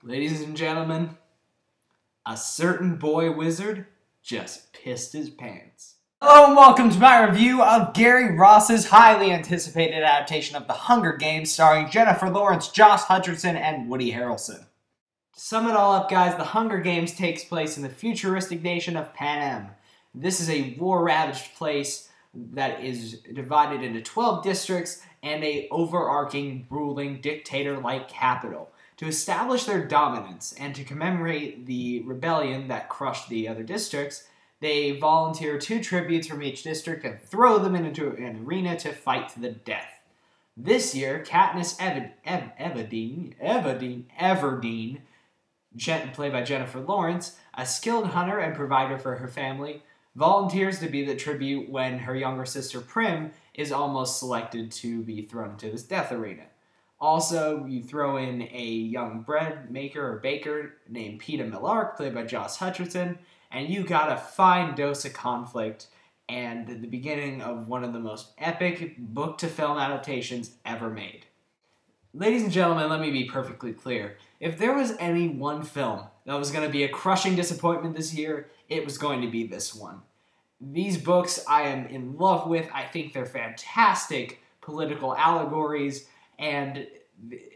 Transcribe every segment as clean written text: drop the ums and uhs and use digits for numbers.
Ladies and gentlemen, a certain boy wizard just pissed his pants. Hello and welcome to my review of Gary Ross's highly anticipated adaptation of The Hunger Games starring Jennifer Lawrence, Josh Hutcherson, and Woody Harrelson. To sum it all up, guys, The Hunger Games takes place in the futuristic nation of Panem. This is a war-ravaged place that is divided into 12 districts and a overarching, ruling, dictator-like capital. To establish their dominance and to commemorate the rebellion that crushed the other districts, they volunteer 2 tributes from each district and throw them into an arena to fight to the death. This year, Katniss Everdeen, played by Jennifer Lawrence, a skilled hunter and provider for her family, volunteers to be the tribute when her younger sister Prim is almost selected to be thrown into this death arena. Also, you throw in a young bread maker or baker named Peeta Mellark, played by Josh Hutcherson, and you got a fine dose of conflict and the beginning of one of the most epic book-to-film adaptations ever made. Ladies and gentlemen, let me be perfectly clear. If there was any one film that was going to be a crushing disappointment this year, it was going to be this one. These books I am in love with. I think they're fantastic political allegories, and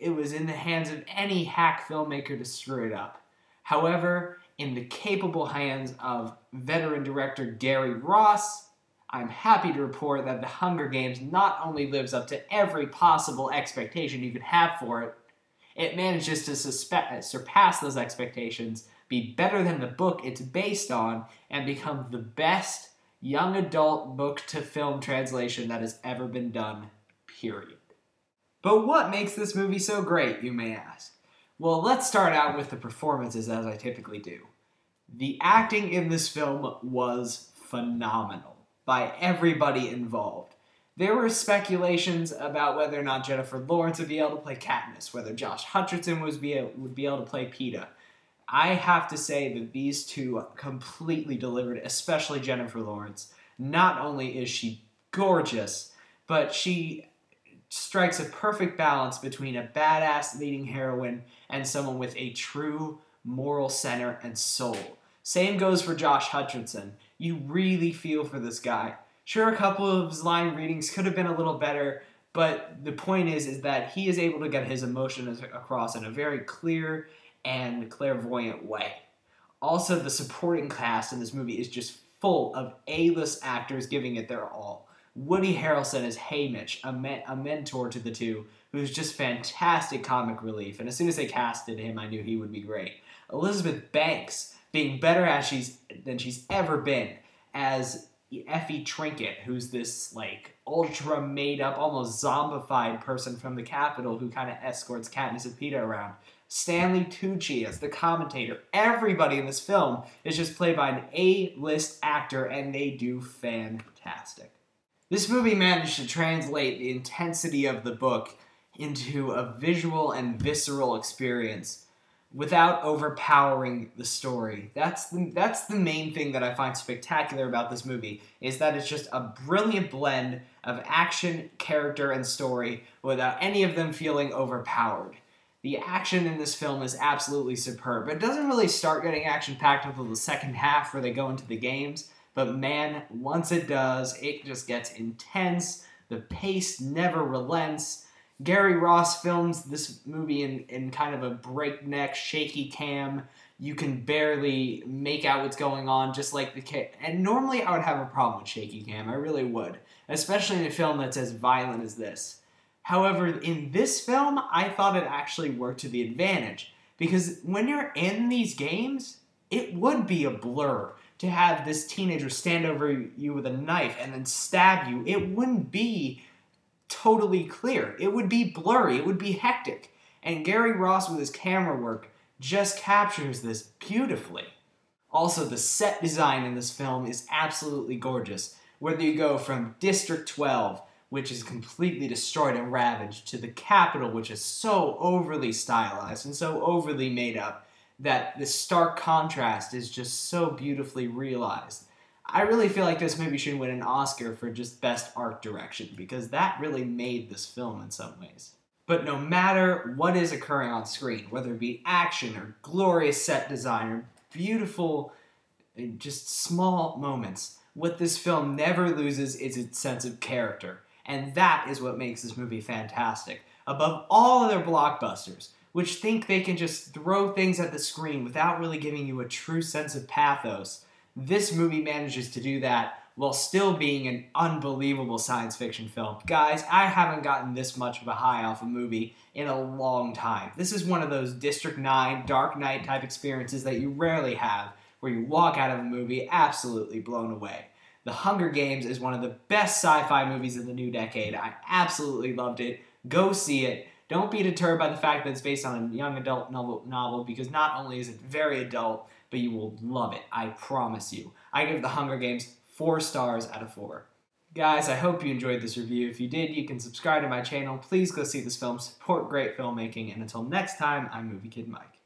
it was in the hands of any hack filmmaker to screw it up. However, in the capable hands of veteran director Gary Ross, I'm happy to report that The Hunger Games not only lives up to every possible expectation you could have for it, it manages to surpass those expectations, be better than the book it's based on, and become the best young adult book-to-film translation that has ever been done, period. But what makes this movie so great, you may ask? Well, let's start out with the performances, as I typically do. The acting in this film was phenomenal by everybody involved. There were speculations about whether or not Jennifer Lawrence would be able to play Katniss, whether Josh Hutcherson would be able to play Peeta. I have to say that these two completely delivered, especially Jennifer Lawrence. Not only is she gorgeous, but she strikes a perfect balance between a badass leading heroine and someone with a true moral center and soul. Same goes for Josh Hutcherson. You really feel for this guy. Sure, a couple of his line readings could have been a little better, but the point is that he is able to get his emotions across in a very clear and clairvoyant way. Also, the supporting cast in this movie is just full of A-list actors giving it their all. Woody Harrelson is Haymitch, a mentor to the two, who's just fantastic comic relief, and as soon as they casted him, I knew he would be great. Elizabeth Banks, being better than she's ever been, as Effie Trinket, who's this, ultra made-up, almost zombified person from the Capitol who kind of escorts Katniss and Peeta around. Stanley Tucci as the commentator. Everybody in this film is just played by an A-list actor, and they do fantastic. This movie managed to translate the intensity of the book into a visual and visceral experience without overpowering the story. That's the main thing that I find spectacular about this movie, is that it's just a brilliant blend of action, character, and story without any of them feeling overpowered. The action in this film is absolutely superb. It doesn't really start getting action-packed until the second half where they go into the games, but man, once it does, it just gets intense. The pace never relents. Gary Ross films this movie in kind of a breakneck, shaky cam. You can barely make out what's going on, just like and normally I would have a problem with shaky cam, I really would. Especially in a film that's as violent as this. However, in this film, I thought it actually worked to the advantage. Because when you're in these games, it would be a blur to have this teenager stand over you with a knife and then stab you. It wouldn't be totally clear. It would be blurry. It would be hectic. And Gary Ross, with his camera work, just captures this beautifully. Also, the set design in this film is absolutely gorgeous. Whether you go from District 12, which is completely destroyed and ravaged, to the Capitol, which is so overly stylized and so overly made up, that the stark contrast is just so beautifully realized. I really feel like this movie should win an Oscar for just best art direction, because that really made this film in some ways. But no matter what is occurring on screen, whether it be action or glorious set design or beautiful, just small moments, what this film never loses is its sense of character. And that is what makes this movie fantastic. Above all other blockbusters, which think they can just throw things at the screen without really giving you a true sense of pathos, this movie manages to do that while still being an unbelievable science fiction film. Guys, I haven't gotten this much of a high off a movie in a long time. This is one of those District 9, Dark Knight type experiences that you rarely have, where you walk out of a movie absolutely blown away. The Hunger Games is one of the best sci-fi movies of the new decade. I absolutely loved it. Go see it. Don't be deterred by the fact that it's based on a young adult novel, because not only is it very adult, but you will love it. I promise you. I give The Hunger Games 4 stars out of 4. Guys, I hope you enjoyed this review. If you did, you can subscribe to my channel. Please go see this film, support great filmmaking, and until next time, I'm Movie Kid Mike.